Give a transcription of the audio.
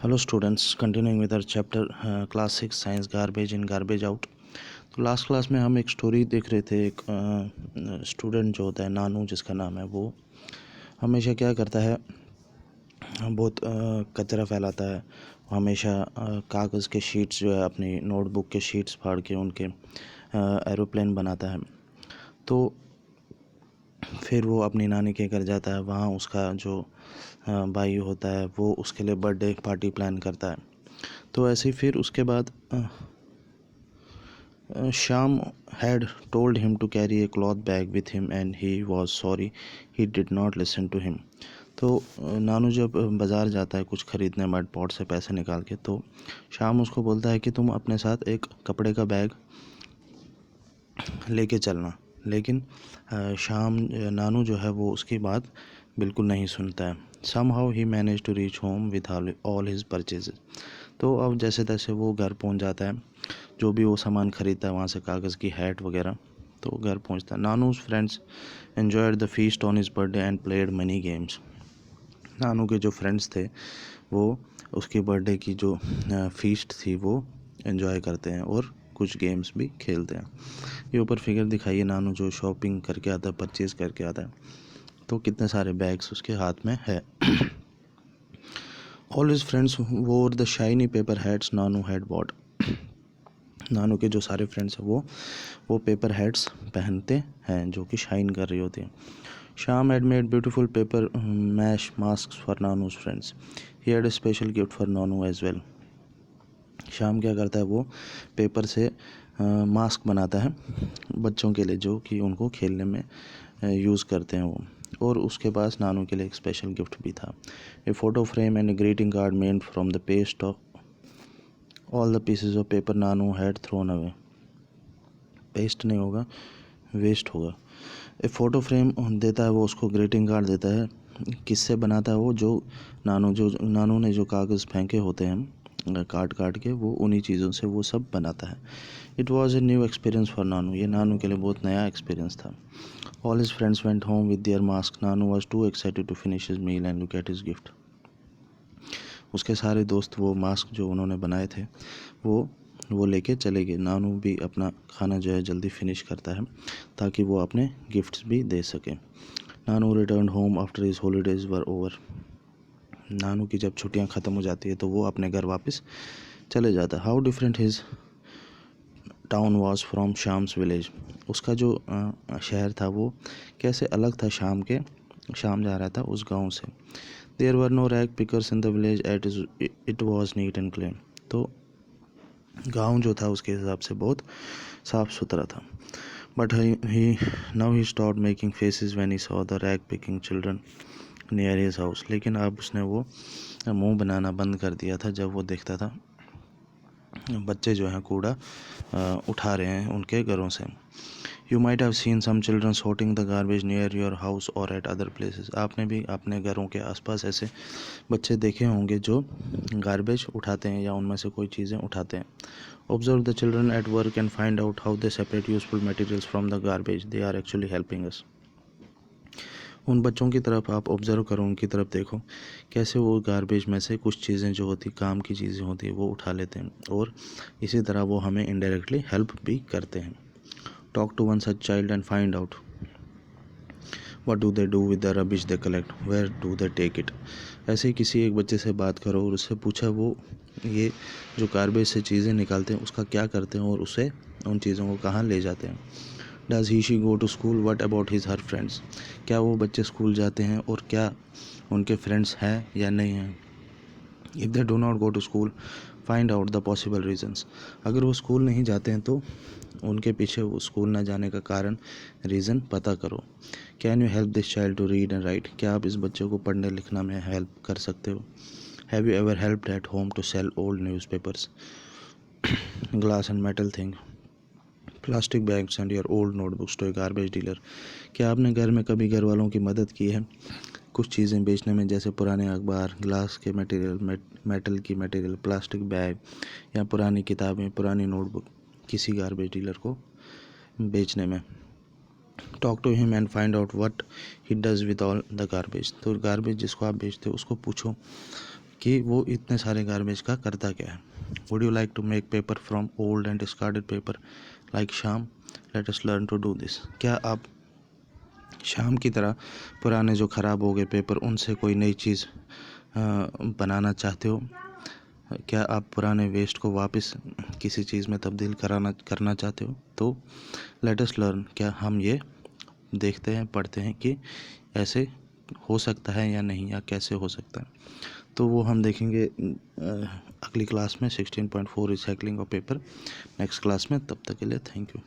Hello students, continuing with our chapter class 6 science garbage in garbage out. तो last class में हम एक story देख रहे थे। एक स्टूडेंट जो होता है नानू जिसका नाम है, वो हमेशा क्या करता है, बहुत कचरा फैलाता है। हमेशा कागज़ के शीट्स जो है, अपनी नोटबुक के शीट्स फाड़ के उनके एरोप्लेन बनाता है। तो फिर वो अपनी नानी के घर जाता है। वहाँ उसका जो भाई होता है वो उसके लिए बर्थडे पार्टी प्लान करता है। तो ऐसे ही फिर उसके बाद Shyam had told him to carry a cloth bag with him and he was sorry he did not listen to him। तो नानू जब बाज़ार जाता है कुछ ख़रीदने मड पॉट से पैसे निकाल के, तो श्याम उसको बोलता है कि तुम अपने साथ एक कपड़े का बैग लेके चलना। लेकिन नानू जो है वो उसकी बात बिल्कुल नहीं सुनता है। somehow he managed to reach home with all his purchases। तो अब जैसे तैसे वो घर पहुंच जाता है, जो भी वो सामान ख़रीदता है वहाँ से, कागज़ की हैट वगैरह, तो घर पहुंचता है। Nanu's friends enjoyed the feast on his birthday and played money games. Nanu के जो फ्रेंड्स थे वो उसकी बर्थडे की जो फीस्ट थी वो एंजॉय करते हैं और कुछ गेम्स भी खेलते हैं। ये ऊपर फिगर दिखाइए, नानू जो शॉपिंग करके आता है, परचेज़ करके आता है, तो कितने सारे बैग्स उसके हाथ में है। All his friends wore the shiny paper hats Nanu had bought. Nanu के जो सारे फ्रेंड्स हैं वो पेपर हैट्स पहनते हैं जो कि शाइन कर रही होती हैं। Shyam had made beautiful paper mache mask for Nanu's friends. He had a special gift for Nanu as well. Shyam क्या करता है, वो पेपर से मास्क बनाता है बच्चों के लिए, जो कि उनको खेलने में यूज़ करते हैं वो। और उसके पास नानू के लिए एक स्पेशल गिफ्ट भी था, a photo frame and a greeting card made from the paste of all the pieces of paper Nanu had thrown away. Paste नहीं होगा, वेस्ट होगा। ए फ़ोटो फ्रेम देता है वो उसको, ग्रीटिंग कार्ड देता है। किससे बनाता है वो, जो नानू ने जो कागज़ फेंके होते हैं काट काट के, वो उन्हीं चीज़ों से वो सब बनाता है। It was a new experience for Nanu. ये नानू के लिए बहुत नया एक्सपीरियंस था। All his friends went home with their mask. Nanu was too excited to finish his meal and look at his gift. उसके सारे दोस्त वो मास्क जो उन्होंने बनाए थे वो लेके चले गए। नानू भी अपना खाना जो है जल्दी फिनिश करता है ताकि वो अपने गिफ्ट्स भी दे सके। Nanu return home after his holidays were over. Nanu की जब छुट्टियां ख़त्म हो जाती है तो वो अपने घर वापस चले जाता है। How different his town was from Shyam's village. उसका जो शहर था वो कैसे अलग था शाम जा रहा था उस गांव से। There were no rag pickers in the village at it was neat and clean. तो गांव जो था उसके हिसाब से बहुत साफ़ सुथरा था। But he now he stopped making faces when he saw the rag picking children near his house. लेकिन अब उसने वो मुंह बनाना बंद कर दिया था जब वो देखता था बच्चे जो हैं कूड़ा उठा रहे हैं उनके घरों से। You might have seen some children sorting the garbage near your house और एट अदर प्लेसेस। आपने भी अपने घरों के आसपास ऐसे बच्चे देखे होंगे जो गार्बेज उठाते हैं या उनमें से कोई चीज़ें उठाते हैं। Observe the children at work and find out how they separate useful materials from the garbage. They are actually helping us. उन बच्चों की तरफ आप ऑब्ज़र्व करो, उनकी तरफ देखो, कैसे वो गार्बेज में से कुछ चीज़ें जो होती काम की चीज़ें होती है वो उठा लेते हैं और इसी तरह वो हमें इनडायरेक्टली हेल्प भी करते हैं। Talk to one such child and find out what do they do with the rubbish they collect, where do they take it. ऐसे ही किसी एक बच्चे से बात करो और उससे पूछा वो ये जो गार्बेज से चीज़ें निकालते हैं उसका क्या करते हैं और उसे उन चीज़ों को कहाँ ले जाते हैं। Does he she go to school, what about his her friends. क्या वो बच्चे स्कूल जाते हैं और क्या उनके फ्रेंड्स हैं या नहीं हैं। If they do not go to school find out the possible reasons. अगर वो स्कूल नहीं जाते हैं तो उनके पीछे वो स्कूल ना जाने का कारण, रीज़न पता करो। Can you help this child to read and write. क्या आप इस बच्चे को पढ़ने लिखना में हेल्प कर सकते हो। Have you ever helped at home to sell old newspapers, glass and metal thing, plastic bags and your old notebooks to a garbage dealer. क्या आपने घर में कभी घर वालों की मदद की है कुछ चीज़ें बेचने में, जैसे पुराने अखबार, ग्लास के मटेरियल, मेटल की मटेरियल, प्लास्टिक बैग या पुरानी किताबें, पुरानी नोटबुक किसी गार्बेज डीलर को बेचने में। Talk to him and find out what he does with all the garbage. तो गार्बेज जिसको आप बेचते हो उसको पूछो कि वो इतने सारे गार्बेज का करता क्या है। Would you like to make paper from old and discarded paper like Shyam, let us learn to do this. क्या आप श्याम की तरह पुराने जो ख़राब हो गए पेपर उनसे कोई नई चीज़ बनाना चाहते हो? क्या आप पुराने वेस्ट को वापस किसी चीज़ में तब्दील करना चाहते हो? तो लेट अस लर्न, क्या हम ये देखते हैं, पढ़ते हैं कि ऐसे हो सकता है या नहीं, या कैसे हो सकता है। तो वो हम देखेंगे अगली क्लास में 16.4 recycling of paper next class में। तब तक के लिए थैंक यू।